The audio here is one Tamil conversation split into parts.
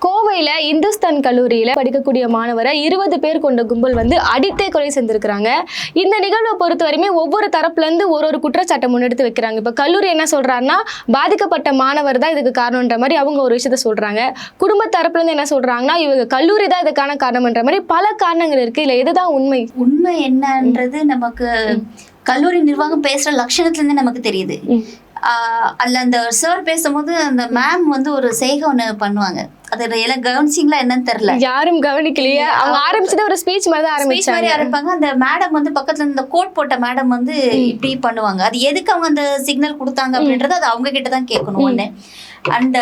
கோவையில இந்துஸ்தான் கல்லூரியில படிக்கக்கூடிய மாணவரை 20 பேர் கொண்ட கும்பல் வந்து அடித்தே கொலை செஞ்சிருக்கிறாங்க. இந்த நிகழ்வை பொறுத்த வரையுமே ஒவ்வொரு தரப்புல இருந்து ஒரு குற்றச்சாட்டை முன்னெடுத்து வைக்கிறாங்க. இப்ப கல்லூரி என்ன சொல்றாருன்னா, பாதிக்கப்பட்ட மாணவர் தான் இதுக்கு காரணம்ன்ற மாதிரி அவங்க ஒரு விஷயத்த சொல்றாங்க. குடும்ப தரப்புல இருந்து என்ன சொல்றாங்கன்னா, இவங்க கல்லூரி தான் இதுக்கான காரணம்ன்ற மாதிரி பல காரணங்கள் இருக்கு. இல்ல இதுதான் உண்மை என்னன்றது நமக்கு கல்லூரி நிர்வாகம் பேசுற லட்சணத்துல இருந்து நமக்கு தெரியுது. அதுல அந்த சார் பேசும்போது அந்த மேம் வந்து ஒரு செய்கை ஒண்ணு பண்ணுவாங்க. அது எல்லாம் கவனிச்சிங்களா என்னன்னு தெரியல, யாரும் கவனிக்கலையே. அவங்க ஆரம்பிச்சதே ஒரு ஸ்பீச் மாதிரி தான் ஆரம்பிப்பாங்க. அந்த மேடம் வந்து பக்கத்துல இந்த கோட் போட்ட மேடம் வந்து இப்படி பண்ணுவாங்க. அது எதுக்கு அவங்க அந்த சிக்னல் கொடுத்தாங்க அப்படின்றது அது அவங்க கிட்டதான் கேட்கணும். ஒண்ணு அந்த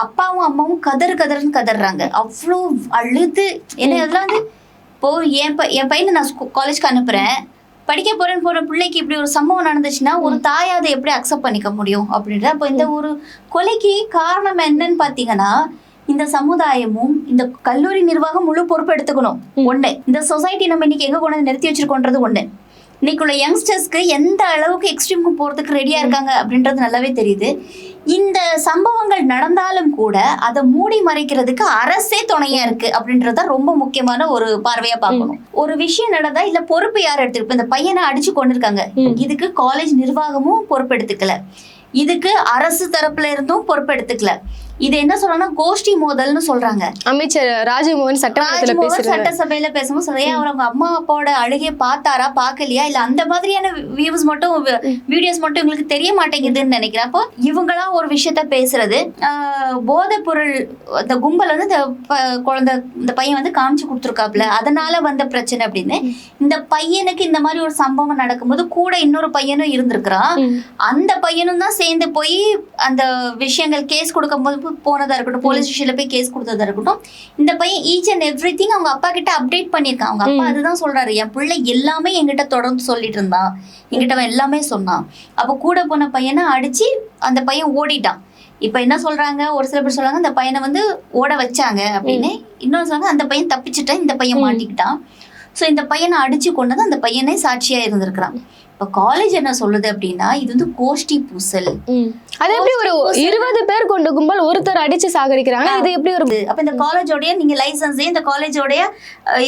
அப்பாவும் அம்மாவும் கதறுன்னு கதறாங்க, அவ்வளோ அழுது. ஏன்னா அதெல்லாம் வந்து இப்போ என் பையனை நான் காலேஜ்க்கு அனுப்புறேன், படிக்க போறேன்னு போற பிள்ளைக்கு இப்படி ஒரு சம்பவம் நடந்துச்சுன்னா ஒரு தாயா அதை எப்படி அக்செப்ட் பண்ணிக்க முடியும் அப்படின்ற. அப்போ இந்த ஒரு கொலைக்கு காரணம் என்னன்னு பாத்தீங்கன்னா, இந்த சமுதாயமும் இந்த கல்லூரி நிர்வாகம் முழு பொறுப்பு எடுத்துக்கணும். ஒண்ணு, இந்த சொசைட்டி நம்ம இன்னைக்கு எங்க கொண்டு நிறுத்தி வச்சிருக்கோன்றது ஒண்ணு. இன்னைக்குள்ள யங்ஸ்டர்ஸ்க்கு எந்த அளவுக்கு எக்ஸ்ட்ரீமுக்கு போறதுக்கு ரெடியா இருக்காங்க அப்படின்றது நல்லாவே தெரியுது. இந்த சம்பவங்கள் நடந்தாலும் கூட அதை மூடி மறைக்கிறதுக்கு அரசே துணையா இருக்கு அப்படின்றத ரொம்ப முக்கியமான ஒரு பார்வையா பார்க்கணும். ஒரு விஷயம் நடந்தா இல்ல பொறுப்பு யார் எடுத்துருப்ப, இந்த பையனை அடிச்சு கொண்டிருக்காங்க, இதுக்கு காலேஜ் நிர்வாகமும் பொறுப்பெடுத்துக்கல, இதுக்கு அரசு தரப்புல இருந்தும் பொறுப்பெடுத்துக்கல. இது என்ன சொல்றாங்கன்னா கோஷ்டி மோதல்னு சொல்றாங்க. அமைச்சர் ராஜ்மோகன் சட்டசபையில பேசும்போது சரியா அவங்க அம்மா அப்பாவோட அழுகையை பார்த்தாரா பார்க்கலையா, இல்ல அந்த மாதிரியான வியூஸ் மட்டும் வீடியோஸ் மட்டும் இவங்களுக்கு தெரிய மாட்டேங்குதுன்னு நினைக்கிறேன். அப்போ இவங்களா ஒரு விஷயத்த பேசுறது, போதைப் பொருள் இந்த கும்பல் வந்து குழந்தை இந்த பையன் வந்து காமிச்சு கொடுத்துருக்காப்ல அதனால வந்த பிரச்சனை அப்படின்னு. இந்த பையனுக்கு இந்த மாதிரி ஒரு சம்பவம் நடக்கும்போது கூட இன்னொரு பையனும் இருந்திருக்கிறான். அந்த பையனும் தான் சேர்ந்து போய் அந்த விஷயங்கள் கேஸ் கொடுக்கும் போது போனதா இருக்கட்டும், போலீஸ் ஸ்டேஷன்ல போய் கேஸ் கொடுத்ததா இருக்கட்டும், இந்த பையன் ஈச் அண்ட் எவ்ரி திங் அவங்க அப்பா கிட்ட அப்டேட் பண்ணிருக்கான். அவங்க அப்பா அதுதான் சொல்றாரு, என் பிள்ளை எல்லாமே என்கிட்ட தொடர்ந்து சொல்லிட்டு இருந்தான், என்கிட்ட அவன் எல்லாமே சொன்னான். அப்ப கூட போன பையனை அடிச்சு அந்த பையன் ஓடிட்டான். இப்ப என்ன சொல்றாங்க, ஒரு சில பேர் சொல்றாங்க அந்த பையனை வந்து ஓட வச்சாங்க அப்படின்னு, இன்னொரு சொல்றாங்க அந்த பையன் தப்பிச்சுட்டான், இந்த பையன் மாட்டிக்கிட்டான். சோ இந்த பையனை அடிச்சு கொண்டது அந்த பையனே சாட்சியா இருந்திருக்கிறான். இப்ப காலேஜ் என்ன சொல்லுது அப்படின்னா, இது வந்து கோஷ்டி பூசல். அது எப்படி ஒரு 20 பேர் கொண்ட கும்பல் ஒருத்தர் அடிச்சு சாகடிக்கிறாங்க, இது எப்படி ஒரு? அப்ப இந்த காலேஜோடைய நீங்க லைசன்ஸ், இந்த காலேஜோடைய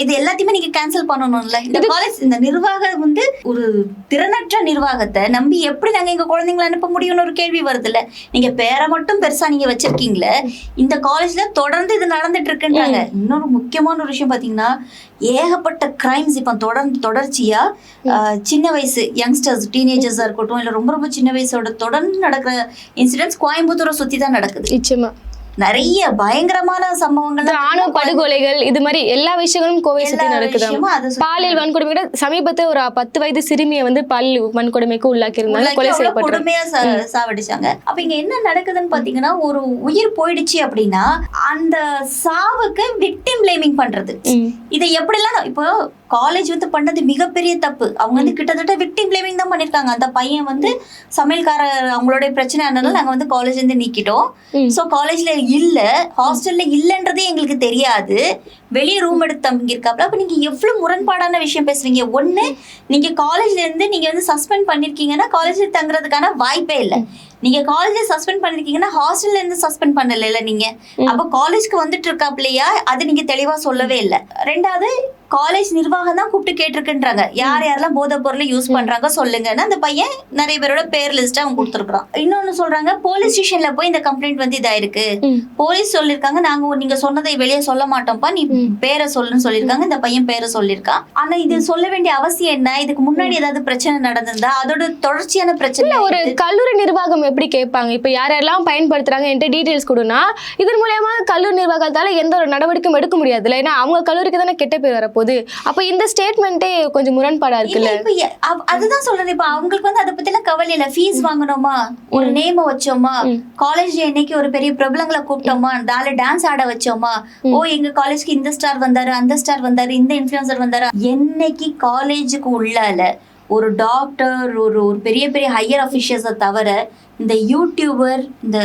இது எல்லாத்தையுமே நீங்க கேன்சல் பண்ணணும்ல. இந்த காலேஜ் இந்த நிர்வாகம் வந்து ஒரு திறனற்ற நிர்வாகத்தை நம்பி எப்படி நாங்க எங்க குழந்தைங்களை அனுப்ப முடியும்னு ஒரு கேள்வி வருது இல்ல. நீங்க பேரை மட்டும் பெருசா நீங்க வச்சிருக்கீங்களே, இந்த காலேஜ்ல தொடர்ந்து இது நடந்துட்டு இருக்குன்றாங்க. இன்னொரு முக்கியமான ஒரு விஷயம் பாத்தீங்கன்னா, ஏகப்பட்ட கிரைம்ஸ் இப்ப தொடர்ச்சியா சின்ன வயசு யங்ஸ்டர்ஸ், டீனேஜர்ஸா இருக்கட்டும், இல்ல ரொம்ப ரொம்ப சின்ன வயசோட தொடர்ந்து நடக்கிற இன்சிடென்ட்ஸ் கோயம்புத்தூரை சுத்தி தான் நடக்குது. நிச்சயமா நிறைய பயங்கரமான சம்பவங்கள், ஆணவ படுகொலைகள், இது மாதிரி எல்லா விஷயங்களும் கோவை சுத்தி நடக்குது. பாலியல் வன்கொடுமை சமீபத்தில் ஒரு 10 வயது சிறுமியை வந்து பாலியல் வன்கொடுமைக்கு உள்ளாக்கி இருந்தாங்க, கொலை செய்யப்பட்டு கொடுமையா சாவடிச்சாங்க. அப்ப இங்க என்ன நடக்குதுன்னு பாத்தீங்கன்னா, ஒரு உயிர் போயிடுச்சு அப்படின்னா அந்த சாவுக்கு விக்டிம் பிளேமிங் பண்றது. இதை எப்படிலாம் இப்போ காலேஜ் வந்து பண்ணது மிகப்பெரிய தப்பு. அவங்க வந்து கிட்டத்தட்ட விக்டிம் பிளேமிங் தான் பண்ணிருக்காங்க. அந்த பையன் வந்து சமையல்காரர் அவங்களுடைய பிரச்சனை ஆனதால நாங்க வந்து காலேஜ் இருந்து நீக்கிட்டோம். சோ காலேஜ்ல இல்ல, ஹாஸ்டல்ல இல்லன்றதே எங்களுக்கு தெரியாது, வெளியே ரூம் எடுத்து தங்கியிருக்காப்ல. அப்ப நீங்க எவ்வளவு முரண்பாடான விஷயம் பேசுறீங்க. ஒண்ணு, நீங்க காலேஜ்ல இருந்து நீங்க வந்து சஸ்பெண்ட் பண்ணிருக்கீங்கன்னா காலேஜ்ல தங்குறதுக்கான வாய்ப்பே இல்லை. நீங்க காலேஜ்ல சஸ்பெண்ட் பண்ணிருக்கீங்கன்னா ஹாஸ்டல்ல இருந்து சஸ்பெண்ட் பண்ணல நீங்க. அப்ப காலேஜ்க்கு வந்துட்டு இருக்காப்லையா, அது நீங்க தெளிவா சொல்லவே இல்லை. ரெண்டாவது, காலேஜ் நிர்வாகம் தான் கூப்பிட்டு கேட்டிருக்குன்றாங்க, யார் யாரெல்லாம் போதை பொருளை யூஸ் பண்றாங்க சொல்லுங்கன்னு. அந்த பையன் நிறைய பேரோட பேர் லிஸ்ட் அவங்க கொடுத்துருக்கான். இன்னொன்னு சொல்றாங்க, போலீஸ் ஸ்டேஷன்ல போய் இந்த கம்ப்ளைண்ட் வந்து இதாயிருக்கு, போலீஸ் சொல்லிருக்காங்க நாங்க நீங்க சொன்னதை வெளியே சொல்ல மாட்டோம்ப்பா, நீ பேரை சொல்லுன்னு சொல்லிருக்காங்க. இந்த பையன் பேரை சொல்லிருக்கான். ஆனா இது சொல்ல வேண்டிய அவசியம் என்ன? இதுக்கு முன்னாடி ஏதாவது பிரச்சனை நடந்திருந்தா அதோட தொடர்ச்சியான பிரச்சனை. ஒரு கல்லூரி நிர்வாகம் எப்படி கேட்பாங்க, இப்ப யாரெல்லாம் பயன்படுத்துறாங்க என்கிட்ட டீடைல்ஸ் கொடுனா, இதன் மூலமா கல்லூரி நிர்வாகத்தால எந்த ஒரு நடவடிக்கையும் எடுக்க முடியாது இல்லை. ஏன்னா அவங்க கல்லூரிக்கு தானே கெட்ட பேர் வரப்போகுது. அப்ப இந்த ஸ்டேட்மெண்டே கொஞ்சம் முரண்பாடா இருக்குல்ல. அதுதான் சொல்றது. இப்ப அவங்களுக்கு வந்து அதை பத்தி எல்லாம் கவலை இல்ல. ஃபீஸ் வாங்கணுமா, ஒரு நேம வச்சோமா, காலேஜ் என்னைக்கு ஒரு பெரிய பிரபலங்களை கூப்பிட்டோமா, டான்ஸ் ஆட வச்சோமா, ஓ எங்க காலேஜ்க்கு இந்த ஸ்டார் வந்தாரு, அந்த ஸ்டார் வந்தாரு, இந்த இன்ஃபுளுசர் வந்தாரு. என்னைக்கு காலேஜுக்கு உள்ளால ஒரு டாக்டர், ஒரு பெரிய பெரிய ஹையர் அஃபிஷியல்ஸை தவிர இந்த யூடியூபர், இந்த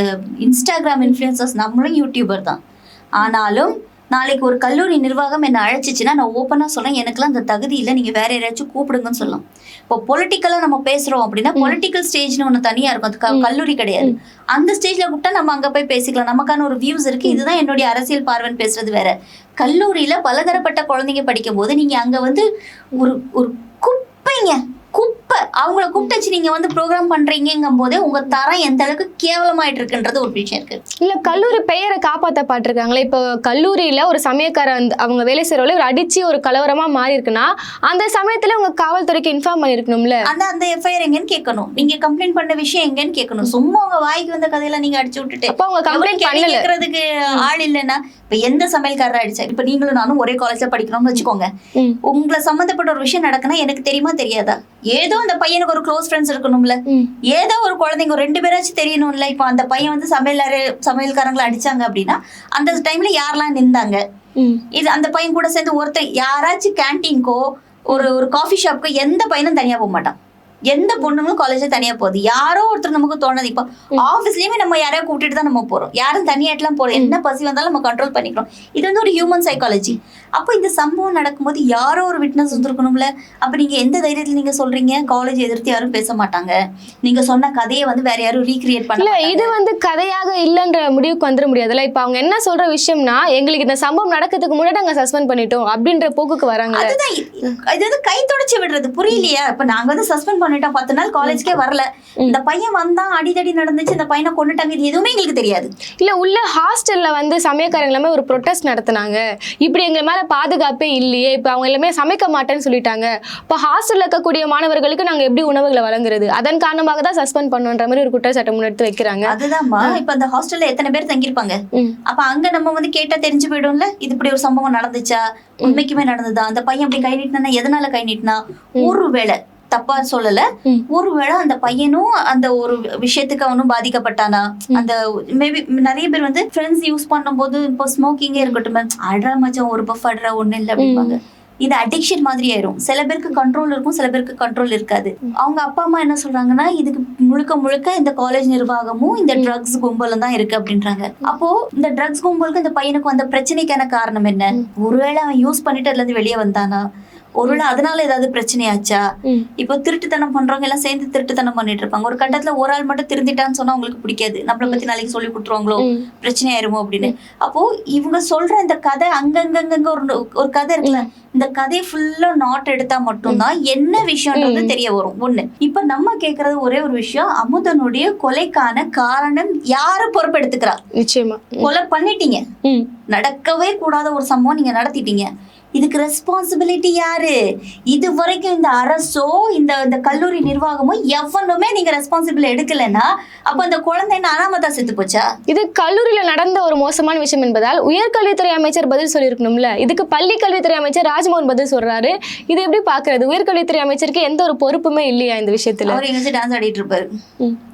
இன்ஸ்டாகிராம் இன்ஃபுளுசர்ஸ், நம்மளும் யூடியூபர் தான், ஆனாலும் நாளைக்கு ஒரு கல்லூரி நிர்வாகம் என்ன அழைச்சிச்சுன்னா நான் ஓப்பனா சொல்றேன், எனக்குலாம் அந்த தகுதி இல்லை, நீங்க வேற யாராச்சும் கூப்பிடுங்கன்னு சொல்லலாம். இப்போ பொலிட்டிக்கலா நம்ம பேசுறோம் அப்படின்னா பொலிட்டிக்கல் ஸ்டேஜ்னு ஒண்ணு தனியா இருக்கும், அது கல்லூரி கிடையாது. அந்த ஸ்டேஜ்ல கூப்பிட்டா நம்ம அங்க போய் பேசிக்கலாம், நமக்கான ஒரு வியூஸ் இருக்கு, இதுதான் என்னுடைய அரசியல் பார்வைன்னு பேசுறது வேற. கல்லூரியில பலதரப்பட்ட குழந்தைங்க படிக்கும் போது நீங்க அங்க வந்து ஒரு ஒரு குப்பைங்க, குப்பை அவங்கள கூப்பிட்டு நீங்க வந்து ப்ரோக்ராம் பண்றீங்கும் போதே உங்க தரம் எந்த அளவுக்கு கேவலமாயிட்டு இருக்குன்றது ஒரு விஷயம் இருக்கு. இல்ல கல்லூரி பெயரை காப்பாத்த பாட்டிருக்காங்களே. இப்போ கல்லூரியில ஒரு சமயக்காரன் அவங்க வேலை செய்யறவங்கள ஒரு அடிச்சு ஒரு கலவரமா மாறி இருக்குன்னா அந்த சமயத்துல உங்க காவல்துறைக்கு இன்ஃபார்ம் பண்ணிருக்கணும்ல. அந்த எஃப்ஐஆர் எங்கன்னு கேட்கணும், நீங்க கம்ப்ளைண்ட் பண்ண விஷயம் எங்கன்னு கேட்கணும். சும்மா உங்க வாய்க்கு வந்த கதையில நீங்க அடிச்சு விட்டுட்டு அப்ப அவங்க கம்ப்ளைண்ட் பண்ணல கேட்கறதுக்கு ஆள் இல்லைன்னா இப்ப எந்த சமையல்காரர் அடிச்சா, இப்ப நீங்களும் நானும் ஒரே காலேஜ்ல படிக்கிறோம்னு வச்சுக்கோங்க, உங்களை சம்பந்தப்பட்ட ஒரு விஷயம் நடக்குன்னா எனக்கு தெரியுமா தெரியாதா? ஏதோ அந்த பையனுக்கு ஒரு க்ளோஸ் ஃப்ரெண்ட்ஸ் இருக்கணும்ல, ஏதோ ஒரு குழந்தைங்க 2 பேராச்சும் தெரியணும்ல. இப்போ அந்த பையன் வந்து சமையல்காரங்களை அடிச்சாங்க அப்படின்னா அந்த டைம்ல யாரெல்லாம் நின்றாங்க, இது அந்த பையன் கூட சேர்ந்து ஒருத்தர் யாராச்சும் கேன்டீன்கோ ஒரு காஃபி ஷாப்க்கோ எந்த பையனும் தனியா போக மாட்டான், எந்த பொண்ணுங்களும் காலேஜ்ல தனியா போகுது. யாரோ ஒருத்தர் நமக்கு தோணுது. இப்போ ஆஃபீஸ்லயுமே நம்ம யாரையா கூப்பிட்டு தான் நம்ம போறோம், யாரும் தனியாட்டுலாம் போறோம், என்ன பசி வந்தாலும் நம்ம கண்ட்ரோல் பண்ணிக்கிறோம். இது வந்து ஒரு ஹியூமன் சைக்காலஜி. அப்போ இந்த சம்பவம் நடக்கும்போது யாரோ ஒரு விட்னஸ் வந்துருக்கணும்ல. அப்ப நீங்க எந்த தைரியத்துல நீங்க சொல்றீங்க காலேஜ் எதிர்த்து யாரும் பேச மாட்டாங்க, நீங்க சொன்ன கதையை வந்து வேற யாரும் ரீக்ரியேட் பண்ணல? இது வந்து கதையாக இல்லைன்ற முடிவுக்கு வந்துட முடியாதுல்ல. இப்ப அவங்க என்ன சொல்ற விஷயம்னா எங்களுக்கு இந்த சம்பவம் நடக்கிறதுக்கு முன்னாடி நாங்க சஸ்பெண்ட் பண்ணிட்டோம் அப்படின்ற போக்குக்கு வராங்க. அதுதான் இது வந்து கை தொடச்சு விடுறது, புரியலையா? இப்ப நாங்க வந்து சஸ்பெண்ட் பண்ணிட்டோம், 10 நாள் காலேஜ்க்கே வரல, இந்த பையன் வந்தான், அடிதடி நடந்துச்சு, இந்த பையனை கொண்டுட்டாங்க, இது எதுவுமே எங்களுக்கு தெரியாது. இல்ல உள்ள ஹாஸ்டல்ல வந்து சமயக்காரங்க எல்லாமே ஒரு ப்ரொட்டஸ்ட் நடத்தினாங்க, இப்படி எங்க மேல பாதுகாப்பே இல்லையே, இப்ப அவங்க எல்லாமே சமைக்க மாட்டேன்னு சொல்லிட்டாங்க, இப்ப ஹாஸ்டல்ல இருக்கக்கூடிய மாணவர்களுக்கு நாங்க எப்படி உணவுகளை வழங்குறது, அதன் காரணமாக தான் சஸ்பெண்ட் பண்ணுன்ற மாதிரி ஒரு குற்றச்சாட்டை முன்னெடுத்து வைக்கிறாங்க. அதுதான்மா, இப்ப அந்த ஹாஸ்டல்ல எத்தனை பேர் தங்கியிருப்பாங்க, அப்ப அங்க நம்ம வந்து கேட்டா தெரிஞ்சு போயிடும்ல, இது இப்படி ஒரு சம்பவம் நடந்துச்சா, உண்மைக்குமே நடந்ததா, அந்த பையன் அப்படி கை நீட்டினா எதனால கை நீட்டினா, ஒருவேளை தப்பா சொல்லல, ஒருவேளை அந்த பையனும் அந்த ஒரு விஷயத்துக்கு அவனும் பாதிக்கப்பட்டானா, அந்த மேபி நிறைய பேர் வந்து ஃப்ரெண்ட்ஸ் யூஸ் பண்ணும் போது இப்போ ஸ்மோக்கிங்கே இருக்கட்டும், அட்ரா மச்சான் ஒரு பஃப் அட்ரா ஒண்ணு இல்லை அப்படிம்பாங்க, இது அடிக்ஷன் மாதிரி ஆயிரும். சில பேருக்கு கண்ட்ரோல் இருக்கும், சில பேருக்கு கண்ட்ரோல் இருக்காது. அவங்க அப்பா அம்மா என்ன சொல்றாங்கன்னா இதுக்கு முழுக்க முழுக்க இந்த காலேஜ் நிர்வாகமும் இந்த ட்ரக்ஸ் கும்பலும் தான் இருக்கு அப்படின்றாங்க. அப்போ இந்த ட்ரக்ஸ் கும்பலுக்கு இந்த பையனுக்கு வந்த பிரச்சனைக்கான காரணம் என்ன? ஒருவேளை அவன் யூஸ் பண்ணிட்டு அதுல இருந்து வெளியே வந்தானா, ஒருவேளை அதனால ஏதாவது பிரச்சனையாச்சா? இப்போ திருட்டுத்தனம் பண்றவங்க எல்லாம் சேர்ந்து திருட்டுத்தனம் பண்ணிட்டு இருப்பாங்க. ஒரு கட்டத்துல ஒரு ஆள் மட்டும் திருந்திட்டான்னு சொன்னா உங்களுக்கு பிடிக்காது, நம்மளை பத்தி நாளைக்கு சொல்லி கொடுத்துருவாங்களோ, பிரச்சனை ஆயிருமோ அப்படின்னு. அப்போ இவங்க சொல்ற இந்த கதை அங்கங்க ஒரு கதை இருக்குல்ல, இந்த கதையை ஃபுல்லா நாட் எடுத்தா மட்டும்தான் என்ன விஷயம்ன்றது தெரிய வரும். ஒண்ணு, இப்ப நம்ம கேக்குறது ஒரே ஒரு விஷயம், அமுதனுடைய கொலைக்கான காரணம் யாரு பொறுப்பெடுத்துக்கிறா? நிச்சயமா கொலை பண்ணிட்டீங்க, நடக்கவே கூடாத ஒரு சம்பவம் நீங்க நடத்திட்டீங்க, இதுக்கு ரெஸ்பான்சிபிலிட்டி யாரு? இது வரைக்கும் இந்த அரசோ இந்த கல்லூரி நிர்வாகமோ எவனுமே நீங்க ரெஸ்பான்சிபிள் எடுக்கலன்னா அப்ப அந்த குழந்தை என்ன அனாமதா செத்து போச்சா? இது கல்லூரியில நடந்த ஒரு மோசமான விஷயம் என்பதால் உயர்கல்வித்துறை அமைச்சர் பதில் சொல்லியிருக்கணும்ல. இதுக்கு பள்ளி கல்வித்துறை அமைச்சர் ராஜ்மோகன் பதில் சொல்றாரு. இது எப்படி பாக்குறது? உயர்கல்வித்துறை அமைச்சருக்கு எந்த ஒரு பொறுப்புமே இல்லையா இந்த விஷயத்துல? அவர் எங்க டான்ஸ் ஆடிட்டு இருப்பாரு,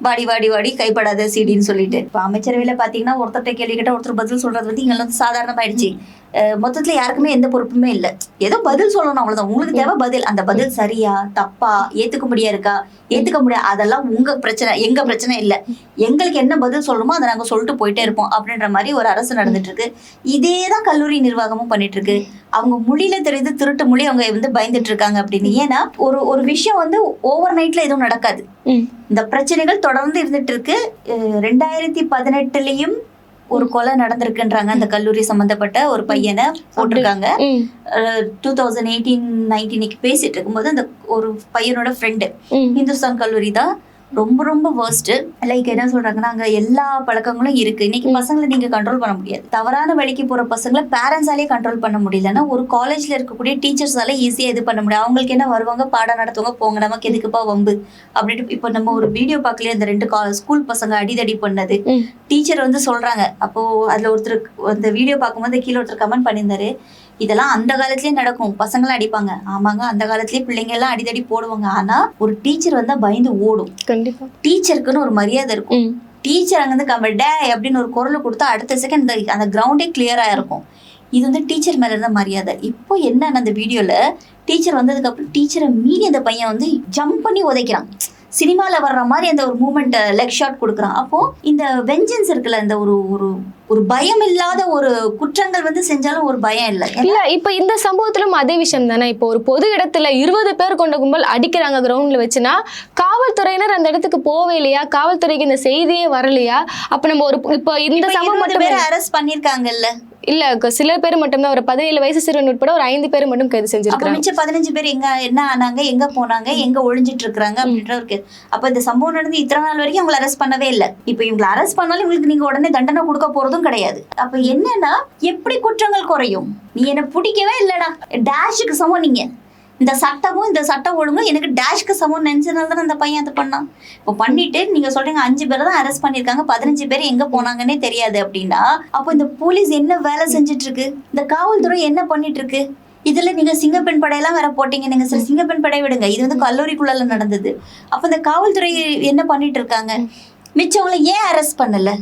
வாடி வாடி வாடி கைப்படாத சீடின்னு சொல்லிட்டு. இப்ப அமைச்சரவையில பாத்தீங்கன்னா ஒருத்தர் கேள்வி கேட்ட ஒருத்தர் பதில் சொல்றது வந்து இங்க வந்து சாதாரணமாயிடுச்சு. மொத்தத்துல யாருக்குமே எந்த பொறுப்புமே இல்லை, ஏதோ பதில் சொல்லணும் அவ்வளவுதான். உங்களுக்கு தேவை பதில், அந்த பதில் சரியா தப்பா ஏத்துக்கும்படியா இருக்கா ஏத்துக்க முடியாது, அதெல்லாம் உங்க பிரச்சனை, எங்க பிரச்சனை இல்லை. எங்களுக்கு என்ன பதில் சொல்லணுமோ அதை நாங்க சொல்லிட்டு போயிட்டே இருப்போம் அப்படின்ற மாதிரி ஒரு அரசு நடந்துட்டு இருக்கு. இதேதான் கல்லூரி நிர்வாகமும் பண்ணிட்டு இருக்கு. அவங்க மொழியில தெரியுது திருட்டு மொழி, அவங்க வந்து பயந்துட்டு இருக்காங்க அப்படின்னு. ஏன்னா ஒரு விஷயம் வந்து ஓவர் நைட்ல எதுவும் நடக்காது, இந்த பிரச்சனைகள் தொடர்ந்து இருந்துட்டு இருக்கு. 2018லயும் ஒரு கொலை நடந்திருக்குன்றாங்க, அந்த கல்லூரி சம்பந்தப்பட்ட ஒரு பையனை போட்டிருக்காங்க. 2018-19 பேசிட்டு இருக்கும்போது அந்த ஒரு பையனோட ஃப்ரெண்டு இந்துஸ்தான் கல்லூரி தான் ரொம்ப ரொம்ப வர்ஸ்ட். லைக் என்ன சொல்றாங்கன்னா அங்க எல்லா பழக்கங்களும் இருக்கு. இன்னைக்கு பசங்களை நீங்க கண்ட்ரோல் பண்ண முடியாது, தவறான வழிக்கு போற பசங்களை பேரண்ட்ஸாலே கண்ட்ரோல் பண்ண முடியலன்னா ஒரு காலேஜ்ல இருக்கக்கூடிய டீச்சர்ஸால ஈஸியா இது பண்ண முடியும். அவங்களுக்கு என்ன வருவாங்க, பாடம் நடத்துவாங்க, போங்க, நமக்கு எதுக்குப்பா வம்பு அப்படின்ட்டு. இப்போ நம்ம ஒரு வீடியோ பார்க்கலையே, அந்த 2 ஸ்கூல் பசங்க அடிதடி பண்ணது, டீச்சர் வந்து சொல்றாங்க. அப்போ அதுல ஒருத்தர் அந்த வீடியோ பார்க்கும்போது கீழே ஒருத்தர் கமெண்ட் பண்ணியிருந்தாரு, இதெல்லாம் அந்த காலத்திலேயே நடக்கும், பசங்களாம் அடிப்பாங்க. ஆமாங்க, அந்த காலத்திலேயே பிள்ளைங்க எல்லாம் அடிதடி போடுவாங்க. ஆனா ஒரு டீச்சர் வந்தா பயந்து ஓடும். கண்டிப்பா டீச்சருக்குன்னு ஒரு மரியாதை இருக்கும். டீச்சர் அங்கிருந்து கமெண்டே அப்படின்னு ஒரு குரல் கொடுத்தா அடுத்த செகண்ட் அந்த கிரவுண்டே கிளியரா இருக்கும். இது வந்து டீச்சர் மேல இருந்த மரியாதை. இப்போ என்ன அந்த வீடியோல டீச்சர் வந்ததுக்கு அப்புறம் டீச்சரை மீறி அந்த பையன் வந்து ஜம்ப் பண்ணி உதைக்கிறான். சினிமால வர்ற மாதிரி அந்த ஒரு மூமெண்ட் லெக் ஷாட் கொடுக்குறான். அப்போ இந்த வெஞ்சன்ஸ் இருக்குல்ல, இந்த ஒரு ஒரு ஒரு பயம் இல்லாத ஒரு குற்றங்கள் வந்து செஞ்சாலும் ஒரு பயம் இல்லை. இல்ல இப்ப இந்த சம்பவத்திலும் அதே விஷயம் தானே. இப்போ ஒரு பொது இடத்துல 20 பேர் கொண்ட கும்பல் அடிக்கிறாங்க கிரவுண்ட்ல வச்சுன்னா, காவல்துறையினர் அந்த இடத்துக்கு போவே இல்லையா? காவல்துறைக்கு இந்த செய்தியே வரலையா? அப்ப நம்ம ஒரு இப்போ இந்த சம்பவம் மட்டும் அரெஸ்ட் பண்ணிருக்காங்கல்ல. இல்ல சில பேர் மட்டும்தான், ஒரு 17 வயசு சிறுவன் உட்பட ஒரு 5 பேர் மட்டும் கைது செஞ்சிருக்காங்க. மிச்சம் 15 பேர் எங்க என்ன ஆனாங்க, எங்க போனாங்க, எங்க ஒளிஞ்சிட்டு இருக்காங்க அப்படின்ற இருக்கு. அப்ப இந்த சம்பவம் நடந்து இத்தனை நாள் வரைக்கும் அவங்களை அரெஸ்ட் பண்ணவே இல்லை. இப்ப இவங்களை அரெஸ்ட் பண்ணாலும் இவங்களுக்கு நீங்க உடனே தண்டனை கொடுக்க போறதும் கிடையாது. அப்ப என்னன்னா எப்படி குற்றங்கள் குறையும்? நீ என்ன பிடிக்கவே இல்லடா, டேஷுக்கு சமம் நீங்க, இந்த சட்டமும் இந்த சட்டம் ஒழுங்கும் எனக்கு டேஷ்க்கு சமம் நினைச்சதுனால தான் அந்த பையன் அது பண்ணான். இப்போ பண்ணிட்டு நீங்க சொல்றீங்க 5 பேர் தான் அரெஸ்ட் பண்ணிருக்காங்க, 15 பேர் எங்க போனாங்கன்னே தெரியாது அப்படின்னா, அப்போ இந்த போலீஸ் என்ன வேலை செஞ்சுட்டு இருக்கு, இந்த காவல்துறை என்ன பண்ணிட்டு இருக்கு? இதுல நீங்க சிங்கப்பெண் படையெல்லாம் வேற போட்டீங்க. நீங்க சரி சிங்கப்பெண் படை விடுங்க, இது வந்து கல்லூரிக்குள்ள நடந்தது. அப்ப இந்த காவல்துறை என்ன பண்ணிட்டு இருக்காங்க? மிச்சவங்களை ஏன் அரெஸ்ட் பண்ணல?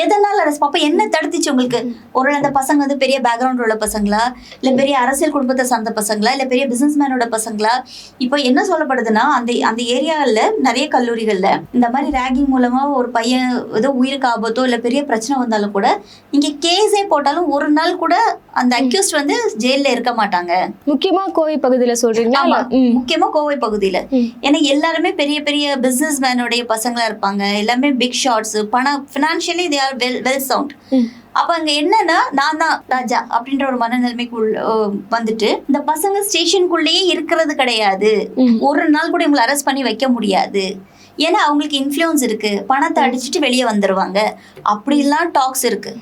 எதனால அரெஸ்ட்? அப்ப என்ன தடுத்துச்சு உங்களுக்கு? ஒரு அந்த பசங்க வந்து பெரிய பேக்ரவுண்ட் உள்ள பசங்களா, இல்ல பெரிய அரசியல் குடும்பத்தை சார்ந்த பசங்களா, இல்ல பெரிய பிசினஸ் மேனோட பசங்களா? இப்போ என்ன சொல்லப்படுதுன்னா, அந்த ஏரியாவில் நிறைய கல்லூரிகள்ல இந்த மாதிரி ரேகிங் மூலமா ஒரு பையன் ஏதோ உயிருக்கு ஆபத்தோ இல்ல பெரிய பிரச்சனை வந்தாலும் கூட நீங்க கேஸே போட்டாலும் ஒரு நாள் கூட அந்த அக்யூஸ்ட் வந்து ஜெயில இருக்க மாட்டாங்க. முக்கியமா கோவை பகுதியில சொல்றீங்களா? முக்கியமா கோவை பகுதியில. ஏன்னா எல்லாருமே பெரிய பெரிய பிசினஸ் மேனோடைய பசங்களா இருப்பாங்க, எல்லாமே பிக் ஷாட்ஸ், பணம், financially they are well sound. அப்ப அங்க என்னன்னா, நான் தான் ராஜா அப்படின்ற ஒரு மனநிலைமைக்கு வந்துட்டு இந்த பசங்க ஸ்டேஷனுக்குள்ளேயே இருக்கிறது கிடையாது. ஒரு நாள் கூட இவங்களை அரெஸ்ட் பண்ணி வைக்க முடியாது. ஏன்னா அவங்களுக்கு இன்ஃப்ளூயன்ஸ் இருக்கு, பணத்தை அடிச்சுட்டு வெளியே வந்துருவாங்க, அப்படிலாம் டாக்ஸ் இருக்கு.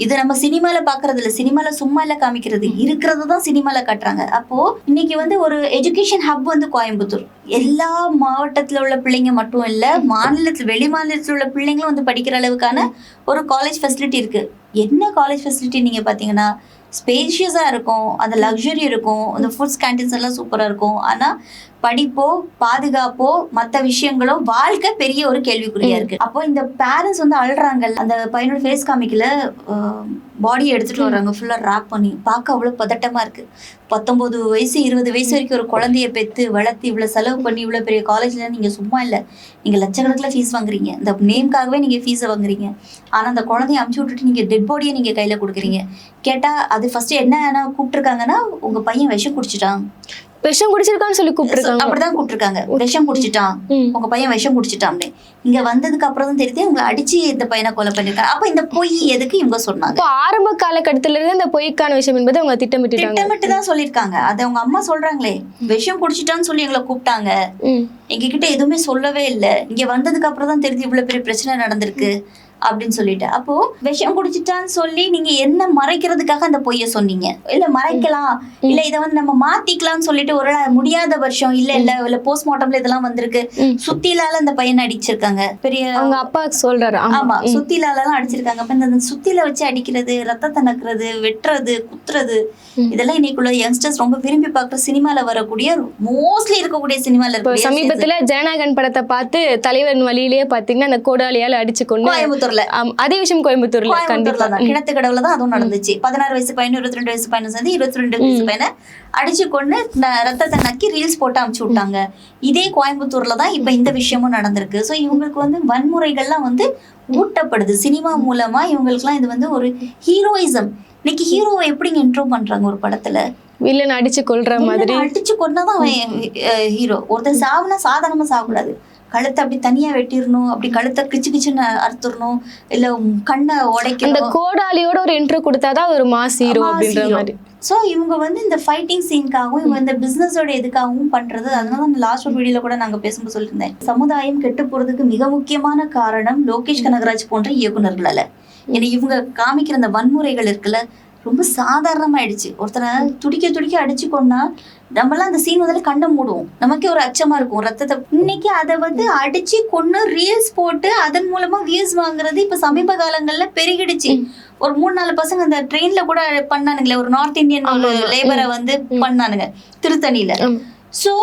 இது நம்ம சினிமால பாக்குறது இல்ல, சினிமால சும்மா இல்ல காமிக்கிறது, இருக்கிறது தான் சினிமால காட்டுறாங்க. அப்போ இன்னைக்கு வந்து ஒரு எஜுகேஷன் ஹப் வந்து கோயம்புத்தூர், எல்லா மாவட்டத்துல உள்ள பிள்ளைங்க மட்டும் இல்ல, மாநிலத்துல வெளி மாநிலத்துல உள்ள பிள்ளைங்களும் வந்து படிக்கிற அளவுக்கான ஒரு காலேஜ் ஃபெசிலிட்டி இருக்கு. என்ன காலேஜ் ஃபெசிலிட்டி நீங்க பாத்தீங்கன்னா ஸ்பேஷியஸா இருக்கும், அந்த லக்ஸரி இருக்கும், அந்த ஃபுட்ஸ் கேன்டீன்ஸ் எல்லாம் சூப்பரா இருக்கும். ஆனா படிப்போ பாதுகாப்போ மற்ற விஷயங்களோ வாழ்க்கை பெரிய ஒரு கேள்விக்குறியா இருக்கு. அப்போ இந்த பேரண்ட்ஸ் வந்து அழுறாங்க. அந்த பையனோட ஃபேஸ் காமிக்கல, பாடியை எடுத்துட்டு வர்றாங்க ஃபுல்லா ரேப் பண்ணி, பார்க்க அவ்வளவு பதட்டமா இருக்கு. 19 வயசு 20 வயசு வரைக்கும் ஒரு குழந்தைய பெத்து வளர்த்து இவ்வளவு செலவு பண்ணி இவ்வளவு பெரிய காலேஜ்ல நீங்க சும்மா இல்ல, நீங்க லட்சக்கணக்கில் ஃபீஸ் வாங்குறீங்க, இந்த நேம்காகவே நீங்க ஃபீஸை வாங்குறீங்க. ஆனா அந்த குழந்தைய அமுச்சு விட்டுட்டு நீங்க டெட் பாடியை நீங்க கையில கொடுக்குறீங்க. கேட்டா அது ஃபர்ஸ்ட் என்ன கூப்பிட்டுருக்காங்கன்னா, உங்க பையன் விஷம் குடிச்சிட்டான், விஷம் குடிச்சிருக்கான்னு சொல்லி கூப்பிட்டுருக்காங்க. அப்படிதான் கூப்பிட்டுருக்காங்க, விஷம் குடிச்சிட்டான், உங்க பையன் விஷம் குடிச்சிட்டான். இங்க வந்ததுக்கு அப்புறம் தான் தெரியுது உங்களை அடிச்சு இந்த பையனை கொலை பண்ணிருக்காங்க. அப்ப இந்த பொய் எதுக்கு இவங்க சொன்னாங்க? ஆரம்ப காலகட்டத்தில இருந்து இந்த பொய்க்கான விஷயம் என்பது அவங்க திட்டமிட்டு தான் சொல்லிருக்காங்க. அது அவங்க அம்மா சொல்றாங்களே, விஷம் குடிச்சிட்டான்னு சொல்லி எங்களை கூப்பிட்டாங்க, எங்க கிட்ட எதுவுமே சொல்லவே இல்லை, இங்க வந்ததுக்கு அப்புறம் தான் தெரியுது இவ்வளவு பெரிய பிரச்சனை நடந்திருக்கு அப்படின்னு சொல்லிட்டு. அப்போ விஷம் குடிச்சிட்டான்னு சொல்லி நீங்க என்ன மறைக்கிறதுக்காக அந்த பொய்ய சொன்னீங்க? இல்ல மறைக்கலாம், இல்ல இதை வந்து நம்ம மாத்திக்கலாம்னு சொல்லிட்டு ஒரு முடியாத வருஷம் இல்ல போஸ்ட்மார்ட்டம்ல இதெல்லாம் வந்திருக்கு, சுத்திலால அந்த பையனை அடிச்சிருக்காங்க. பெரிய அவங்க அப்பா சொல்றாரு. ஆமா, சுத்திலால எல்லாம் அடிச்சிருக்காங்க. அப்ப இந்த சுத்தில வச்சு அடிக்கிறது, ரத்தத்தை நக்குறது, வெட்டுறது, குத்துறது, இதெல்லாம் இன்னைக்குள்ள யங்ஸ்டர்ஸ் ரொம்ப விரும்பி பார்க்குற சினிமால வரக்கூடிய மோஸ்ட்லி இருக்கக்கூடிய சினிமால இருக்கு. சமீபத்துல ஜனநாயகன் படத்தை பார்த்து தலைவன் வழியிலேயே பாத்தீங்கன்னா அந்த கோடாலியால அடிச்சு கொண்டு அதே விஷயம் கோயம்புத்தூர்ல கிணத்து கடவுல தான் அதுவும் நடந்துச்சு. 16 வயசு பையன் 22 வயசு பையனும் சேர்ந்து 22 வயசு பையனை அடிச்சு கொண்டு ரத்தத்தை நக்கி ரீல்ஸ் போட்டு அமுச்சு விட்டாங்க. இதே கோயம்புத்தூர்ல தான் இப்ப இந்த விஷயமும் நடந்திருக்கு. சோ இவங்களுக்கு வந்து வன்முறைகள்லாம் வந்து ஊட்டப்படுது சினிமா மூலமா. இவங்களுக்குலாம் இது வந்து ஒரு ஹீரோயிசம். இன்னைக்கு ஹீரோவை எப்படிங்க இன்ட்ரோ பண்றாங்க ஒரு படத்துல? வில்லன் அடிச்சு கொல்ற மாதிரி, அடிச்சு கொண்டாதான் ஹீரோ. ஒருத்தர் சாவுனா சாதாரணமா சாகக்கூடாது, கழுத்தை அப்படி தனியா வெட்டிடணும், அப்படி கழுத்தை கிச்சு கிச்சுன்னு அறுத்துடணும், இல்ல கண்ணை உடைக்கணும். அந்த கோடாலியோட ஒரு இன்ட்ரோ கொடுத்தாதான் ஒரு மாஸ் ஹீரோ அப்படின்ற மாதிரி. ஸோ இவங்க வந்து இந்த ஃபைட்டிங் சீனுக்காகவும் இவங்க இந்த பிசினஸோட எதுக்காகவும் பண்றது. அதனால அந்த லாஸ்ட் வீடியோல கூட நாங்க பேசும்போது சொல்லியிருந்தேன், சமுதாயம் கெட்டு போறதுக்கு மிக முக்கியமான காரணம் லோகேஷ் கனகராஜ் போன்ற இயக்குநர்களால. ஏன்னா இவங்க காமிக்கிற அந்த வன்முறைகள் இருக்குல்ல, ரொம்ப சாதாரணமாயிடுச்சு. ஒருத்தனை துடிக்க அடிச்சு கொண்டா நம்மளாம் அந்த சீன் முதல்ல கண்ட மூடுவோம், நமக்கே ஒரு அச்சமா இருக்கும் ரத்தத்தை. இன்னைக்கு அதை வந்து அடிச்சு கொண்டு ரீல்ஸ் போட்டு அதன் மூலமா வியூஸ் வாங்குறது இப்ப சமீப காலங்கள்ல பெருகிடுச்சு. ஒரு 3-4 பசங்க அந்த ட்ரெயின்ல கூட பண்ணானுங்களே, ஒரு நார்த் இந்தியன் லேபரை வந்து பண்ணானுங்க திருத்தணியில. சோ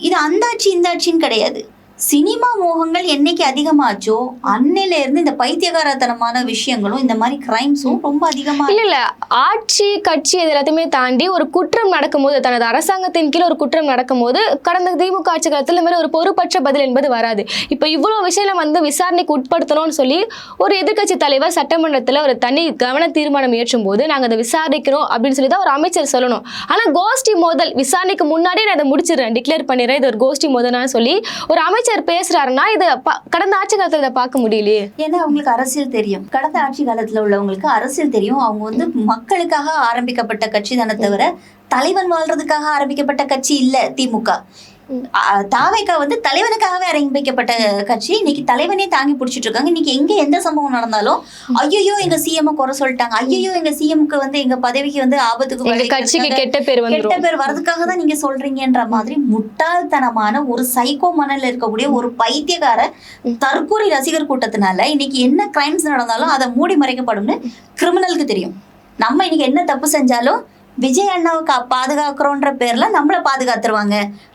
இது அந்த ஆட்சி இந்த ஆட்சின்னு கிடையாது, சினிமா மோகங்கள் என்னைக்கு அதிகமாச்சோ அன்னையில இருந்து இந்த பைத்தியகாரத்தனமான விஷயங்களும் இந்த மாதிரி கிரைம்ஸும் ரொம்ப அதிகமா இல்ல ஆட்சி கட்சி இது எல்லாத்தையுமே தாண்டி ஒரு குற்றம் நடக்கும்போது, தனது அரசாங்கத்தின் கீழ் ஒரு குற்றம் நடக்கும்போது கடந்த திமுக ஆட்சி காலத்துல இந்த மாதிரி ஒரு பொறுப்பற்ற பதில் என்பது வராது. இப்ப இவ்வளவு விஷயம் வந்து விசாரணைக்கு உட்படுத்தணும்னு சொல்லி ஒரு எதிர்க்கட்சி தலைவர் சட்டமன்றத்துல ஒரு தனி கவன தீர்மானம் ஏற்றும் போது நாங்க அதை விசாரிக்கிறோம் அப்படின்னு சொல்லி தான் ஒரு அமைச்சர் சொல்லணும். ஆனா கோஷ்டி மோதல் விசாரணைக்கு முன்னாடியே நான் அதை முடிச்சிடறேன், டிக்ளேர் பண்ணிடுறேன், இது ஒரு கோஷ்டி மோதல்னு சொல்லி ஒரு அமைச்சர் பேசுறாருன்னா இதை கடந்த ஆட்சி காலத்துல இதை பார்க்க முடியலையே. ஏன்னா அவங்களுக்கு அரசியல் தெரியும். கடந்த ஆட்சி காலத்துல உள்ளவங்களுக்கு அரசியல் தெரியும். அவங்க வந்து மக்களுக்காக ஆரம்பிக்கப்பட்ட கட்சி தானே தவிர தலைவன் வாழ்றதுக்காக ஆரம்பிக்கப்பட்ட கட்சி இல்ல திமுக. தாவேகா வந்து தலைவனுக்காகவே ஆரம்பிக்கப்பட்ட கட்சி. இன்னைக்கு தலைவனே தாங்கி பிடிச்சிட்டு இருக்காங்க. இன்னைக்கு எங்க எந்த சம்பவம் நடந்தாலும் ஐயோ எங்க சிஎம் குறை சொல்லிட்டாங்க, ஐயோ எங்க சிஎம்க்கு வந்து எங்க பதவிக்கு வந்து ஆபத்துக்கு கட்சிக்கு கெட்ட பேர் வரதுக்காக தான் நீங்க சொல்றீங்கன்ற மாதிரி முட்டாள்தனமான ஒரு சைக்கோ மனநில இருக்கக்கூடிய ஒரு பைத்தியக்கார தற்கொலை ரசிகர் கூட்டத்தினால இன்னைக்கு என்ன கிரைம்ஸ் நடந்தாலும் அதை மூடி மறைக்கப்படும்னு கிரிமினலுக்கு தெரியும். நம்ம இன்னைக்கு என்ன தப்பு செஞ்சாலும் விஜய் அண்ணாவுக்கு பாதுகாக்கிறோன்ற பேர்ல நம்மள பாதுகாத்துருவாங்க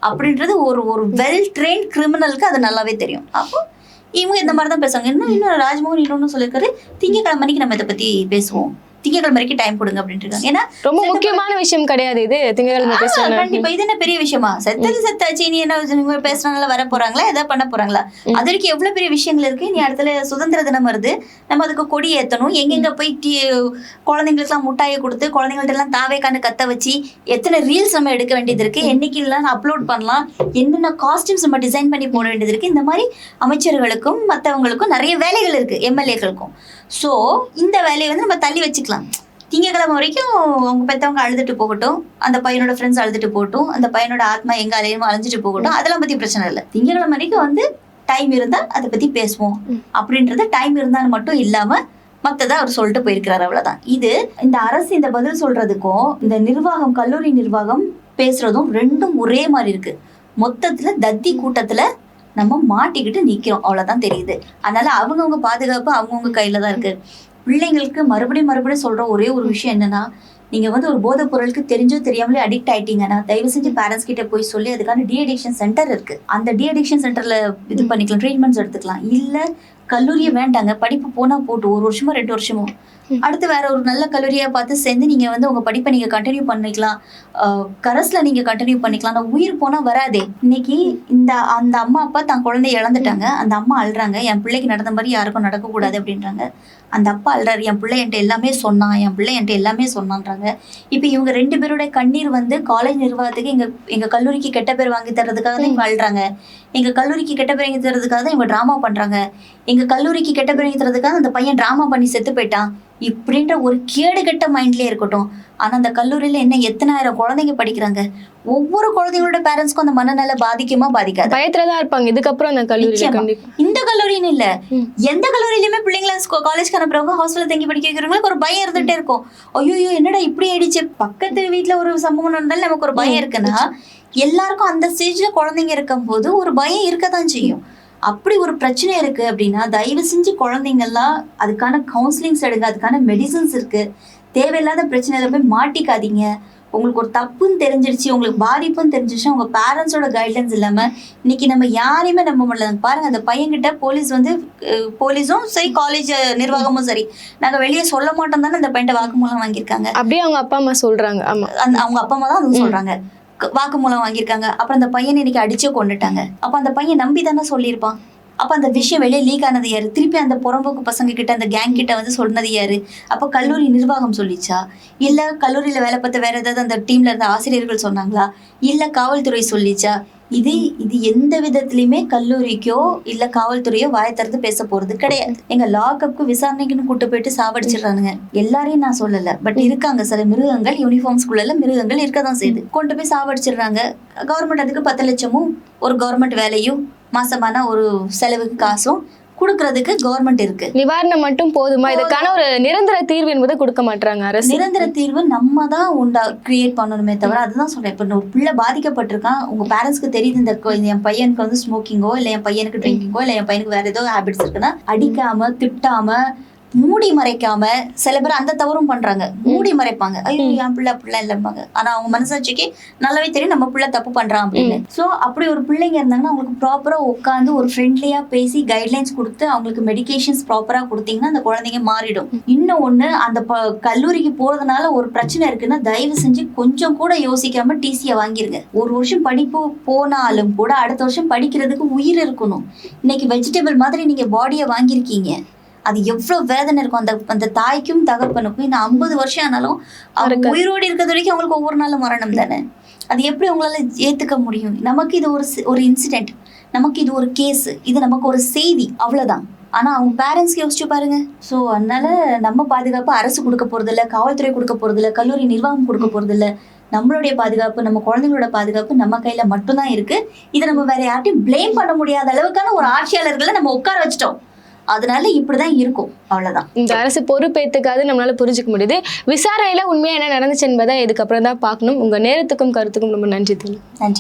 அப்படின்றது ஒரு வெல் ட்ரெயின் கிரிமினலுக்கு அது நல்லாவே தெரியும். அப்போ இவங்க இந்த மாதிரி தான் பேசுவாங்க. இன்னும் ராஜ்மோகன் இன்னொன்னு சொல்லியிருக்காரு, திங்கக்கிழமை மணிக்கு நம்ம இதை பத்தி பேசுவோம், திங்கக்கிழமை வரைக்கும் டைம் கொடுங்க அப்படின்ட்டு இருக்காங்க. ஏன்னா ரொம்ப முக்கியமான விஷயம் கிடையாது இது திங்கக்கிழமை பேசுறாங்க. கண்டிப்பா இது என்ன பெரிய விஷயமா? செத்தது செத்தாச்சு, நீ என்ன பேசுறாங்களா, வர போறாங்களா, எதாவது பண்ண போறாங்களா? அது வரைக்கும் எவ்வளவு பெரிய விஷயங்கள் இருக்கு. நீ இடத்துல சுதந்திர தினம் வருது, நம்ம அதுக்கு கொடி ஏத்தணும், எங்கெங்க போய் குழந்தைங்களுக்கு எல்லாம் முட்டாயை கொடுத்து குழந்தைங்கள்ட்ட எல்லாம் தாவேக்கான்னு கத்த வச்சு எத்தனை ரீல்ஸ் நம்ம எடுக்க வேண்டியது இருக்கு, என்னைக்கு எல்லாம் அப்லோட் பண்ணலாம், என்னென்ன காஸ்டியூம்ஸ் நம்ம டிசைன் பண்ணி போட வேண்டியது இருக்கு. இந்த மாதிரி அமைச்சர்களுக்கும் மற்றவங்களுக்கும் நிறைய வேலைகள் இருக்கு, எம்எல்ஏக்களுக்கும். ஸோ இந்த வேலையை வந்து நம்ம தள்ளி வச்சுக்கலாம். திங்கக்கிழமை வரைக்கும் அவங்க பெற்றவங்க அழுதுட்டு போகட்டும், அந்த பையனோட ஃப்ரெண்ட்ஸ் அழுதுட்டு போகட்டும், அந்த பையனோட ஆத்மா எங்க அலையுமோ அலைஞ்சிட்டு போகட்டும், அதெல்லாம் பத்தி பிரச்சனை இல்லை. திங்கக்கிழமை வரைக்கும் வந்து டைம் இருந்தால் அதை பத்தி பேசுவோம் அப்படின்றது டைம் இருந்தாலும் மட்டும் இல்லாம மற்றதை அவர் சொல்லிட்டு போயிருக்கிறார், அவ்வளவுதான். இது இந்த அரசு இந்த பதில் சொல்றதுக்கும் இந்த நிர்வாகம் கல்லூரி நிர்வாகம் பேசுறதும் ரெண்டும் ஒரே மாதிரி இருக்கு. மொத்தத்துல தத்தி கூட்டத்துல நம்ம மாட்டிக்கிட்டு நிக்கிறோம், அவ்வளவுதான் தெரியுது. அதனால அவங்கவுங்க பாதுகாப்பு அவங்கவுங்க கையில தான் இருக்கு. பிள்ளைங்களுக்கு மறுபடியும் சொல்ற ஒரே ஒரு விஷயம் என்னன்னா, நீங்க வந்து ஒரு போதைப் பொருளுக்கு தெரிஞ்சோ தெரியாமலே அடிக்ட் ஆயிட்டீங்கன்னா தயவு செஞ்சு பேரண்ட்ஸ் கிட்ட போய் சொல்லி அதுக்கான டி அடிக்ஷன் சென்டர் இருக்கு, அந்த டி அடிக்ஷன் சென்டர்ல இது பண்ணிக்கலாம், ட்ரீட்மெண்ட்ஸ் எடுத்துக்கலாம். இல்ல கல்லூரியை வேண்டாங்க, படிப்பு போனா போட்டு 1 வருஷமோ 2 வருஷமோ அடுத்து வேற ஒரு நல்ல கல்லூரியா பார்த்து சேர்ந்து நீங்க வந்து உங்க படிப்பை நீங்க கண்டினியூ பண்ணிக்கலாம், கரஸ்ல நீங்க கண்டினியூ பண்ணிக்கலாம். நான் உயிர் போனா வராதே. இன்னைக்கு அந்த அம்மா அப்பா தான் குழந்தைய இழந்துட்டாங்க, அந்த அம்மா அழுறாங்க, என் பிள்ளைக்கு நடந்த மாதிரி யாருக்கும் நடக்கக்கூடாது அப்படின்றாங்க. அந்த அப்பா அழுறாரு, என் பிள்ளை என்கிட்ட எல்லாமே சொன்னான், என் பிள்ளை என்கிட்ட எல்லாமே சொன்னான்றாங்க. இப்போ இவங்க 2 பேரோட கண்ணீர் வந்து காலேஜ் நிர்வாகத்துக்கு எங்க கல்லூரிக்கு கெட்ட பேர் வாங்கி தர்றதுக்காக தான் இவங்க அழுறாங்க, எங்க கல்லூரிக்கு கெட்ட பேர் வாங்கி தர்றதுக்காக தான் இவங்க டிராமா பண்றாங்க, எங்க கல்லூரிக்கு கெட்ட பேர் வாங்கி தர்றதுக்காக அந்த பையன் டிராமா பண்ணி செத்து போயிட்டான் இப்படின்ற ஒரு கேடுகெட்ட மைண்ட்லயே இருக்கட்டும். ஆனா அந்த கல்லூரியில என்ன எத்தனை ஆயிரம் குழந்தைங்க படிக்கிறாங்க, ஒவ்வொரு குழந்தைங்களோட பேரண்ட்ஸ்க்கும் அந்த மனநல பாதிக்குமா பாதிக்காது? பயத்துலதான் இருப்பாங்க இதுக்கப்புறம் அந்த கல்லூரி. இந்த கல்லூரின்னு இல்ல, எந்த கல்லூரியிலுமே பிள்ளைங்களை காலேஜ்க்கு அனுப்புறவங்க ஹாஸ்டல்ல தங்கி படிக்க வைக்கிறவங்களுக்கு ஒரு பயம் இருந்துட்டே இருக்கும். ஐயோ என்னடா இப்படி ஆயிடுச்சு, பக்கத்து வீட்டுல ஒரு சம்பவம் நடந்தாலும் நமக்கு ஒரு பயம் இருக்குன்னா எல்லாருக்கும் அந்த ஸ்டேஜ்ல குழந்தைங்க இருக்கும் போது ஒரு பயம் இருக்கதான் செய்யும். அப்படி ஒரு பிரச்சனை இருக்கு அப்படின்னா தயவு செஞ்சு குழந்தைங்கள்லாம் அதுக்கான கவுன்சிலிங்ஸ் எடுங்க, அதுக்கான மெடிசன்ஸ் இருக்கு. தேவையில்லாத பிரச்சனையில போய் மாட்டிக்காதீங்க. உங்களுக்கு ஒரு தப்புன்னு தெரிஞ்சிருச்சு, உங்களுக்கு பாதிப்புன்னு தெரிஞ்சிருச்சு, உங்க பேரண்ட்ஸோட கைட்லைன்ஸ் இல்லாம இன்னைக்கு நம்ம யாரையுமே நம்ப முடியல. பாருங்க அந்த பையன்கிட்ட போலீஸும் சரி காலேஜ் நிர்வாகமும் சரி நாங்க வெளியே சொல்ல மாட்டோம் தானே அந்த பையன்கிட்ட வாக்குமூலம் வாங்கியிருக்காங்க. அப்படியே அவங்க அப்பா அம்மா சொல்றாங்க. ஆமா அவங்க அப்பா அம்மா தான் அதுவும் சொல்றாங்க, வாக்குமூலம் வாங்கியிருக்காங்க. அப்புறம் அந்த பையனை இன்னைக்கு அடிச்சே கொண்டுட்டாங்க. அப்ப அந்த பையன் நம்பி தானே சொல்லியிருப்பான். அப்ப அந்த விஷயம் வெளியே லீக் ஆனது யாரு? திருப்பி அந்த புறம்போக்கு பசங்க கிட்ட அந்த கேங் கிட்ட வந்து சொன்னது யாரு? அப்ப கல்லூரி நிர்வாகம் சொல்லிச்சா, இல்ல கல்லூரியில வேலை பார்த்த வேற ஏதாவது அந்த டீம்ல இருந்த ஆசிரியர்கள் சொன்னாங்களா, இல்ல காவல்துறை சொல்லிச்சா? இது எந்த விதத்திலயுமே கல்லூரிக்கோ இல்ல காவல்துறையோ வாய் திறந்து பேச போறது கிடையாது. எங்க லாக்அப்க்கு விசாரணைக்குன்னு கூட்டு போயிட்டு சாவடிச்சிடறானுங்க. எல்லாரையும் நான் சொல்லல, பட் இருக்காங்க சில மிருகங்கள், யூனிஃபார்ம் ஸ்கூல்ல மிருகங்கள் இருக்கதான் செய்யுது, கொண்டு போய் சாவடிச்சிடுறாங்க. கவர்மெண்ட் அதுக்கு 10 லட்சமும் ஒரு கவர்மெண்ட் வேலையும் மாசமான ஒரு செலவுக்கு காசும் கொடுக்கறதுக்கு கவர்மெண்ட் இருக்கு. நிவாரணம் மட்டும் போதுமா? இதுக்கான ஒரு நிரந்தர தீர்வு என்பதை கொடுக்க மாட்டாங்க அரசு. நிரந்தர தீர்வு நம்ம தான் கிரியேட் பண்ணணுமே தவிர, அதுதான் சொல்றேன். இப்ப ஒரு பிள்ளை பாதிக்கப்பட்டிருக்கான், உங்க பேரண்ட்ஸ்க்கு தெரியுது இந்த என் பையனுக்கு வந்து ஸ்மோக்கிங்கோ இல்ல என் பையனுக்கு ட்ரிங்கிங்கோ இல்ல என் பையனுக்கு வேற ஏதோ ஹேபிட்ஸ் இருக்குன்னா அடிக்காம திட்டாம மூடி மறைக்காம சில பேர் அந்த தவறும் பண்றாங்க. மூடி மறைப்பாங்க, ஐயோ என் பிள்ளை அப்படிலாம் இல்லைம்பாங்க. ஆனா அவங்க மனசாட்சிக்கு நல்லாவே தெரியும் நம்ம பிள்ளை தப்பு பண்றான் அப்படின்னு. சோ அப்படி ஒரு பிள்ளைங்க இருந்தாங்கன்னா அவங்களுக்கு ப்ராப்பரா உட்காந்து ஒரு ஃப்ரெண்ட்லியா பேசி கைட்லைன்ஸ் கொடுத்து அவங்களுக்கு மெடிகேஷன்ஸ் ப்ராப்பரா கொடுத்தீங்கன்னா அந்த குழந்தைங்க மாறிடும். இன்னும் ஒண்ணு, அந்த கல்லூரிக்கு போறதுனால ஒரு பிரச்சனை இருக்குன்னா தயவு செஞ்சு கொஞ்சம் கூட யோசிக்காம டிசியை வாங்கிருங்க. ஒரு வருஷம் படிப்பு போனாலும் கூட அடுத்த வருஷம் படிக்கிறதுக்கு உயிர் இருக்கணும். இன்னைக்கு வெஜிடபிள் மாதிரி நீங்க பாடியை வாங்கியிருக்கீங்க, அது எவ்வளவு வேதனை இருக்கும் அந்த தாய்க்கும் தகப்பனுக்கும். இன்னும் 50 வருஷம் ஆனாலும் அவங்க உயிரோடு இருக்கிறது வரைக்கும் அவங்களுக்கு ஒவ்வொரு நாளும் மரணம் தானே. அது எப்படி உங்களால ஏத்துக்க முடியும்? நமக்கு இது ஒரு இன்சிடென்ட், நமக்கு இது ஒரு கேஸ், இது நமக்கு ஒரு செய்தி, அவ்வளவுதான். ஆனா அவங்க பேரண்ட்ஸ்க்கு யோசிச்சு பாருங்க. ஸோ அதனால நம்ம பாதுகாப்பு அரசு கொடுக்க போறது இல்லை, காவல்துறை கொடுக்க போறது இல்லை, கல்லூரி நிர்வாகம் கொடுக்க போறது இல்லை. நம்மளுடைய பாதுகாப்பு, நம்ம குழந்தைங்களோட பாதுகாப்பு நம்ம கையில மட்டும்தான் இருக்கு. இதை நம்ம வேற யார்ட்டையும் பிளேம் பண்ண முடியாத அளவுக்கான ஒரு ஆட்சியாளர்களை நம்ம உட்கார வச்சிட்டோம். அதனால இப்படிதான் இருக்கும், அவ்வளவுதான். இந்த அரசு பொறுப்பேற்றுக்காது நம்மளால புரிஞ்சுக்க முடியுது. விசாரணையில உண்மையா என்ன நடந்துச்சு என்பதை இதுக்கப்புறம் தான் பார்க்கணும். உங்க நேரத்துக்கும் கருத்துக்கும் ரொம்ப நன்றி. நன்றி.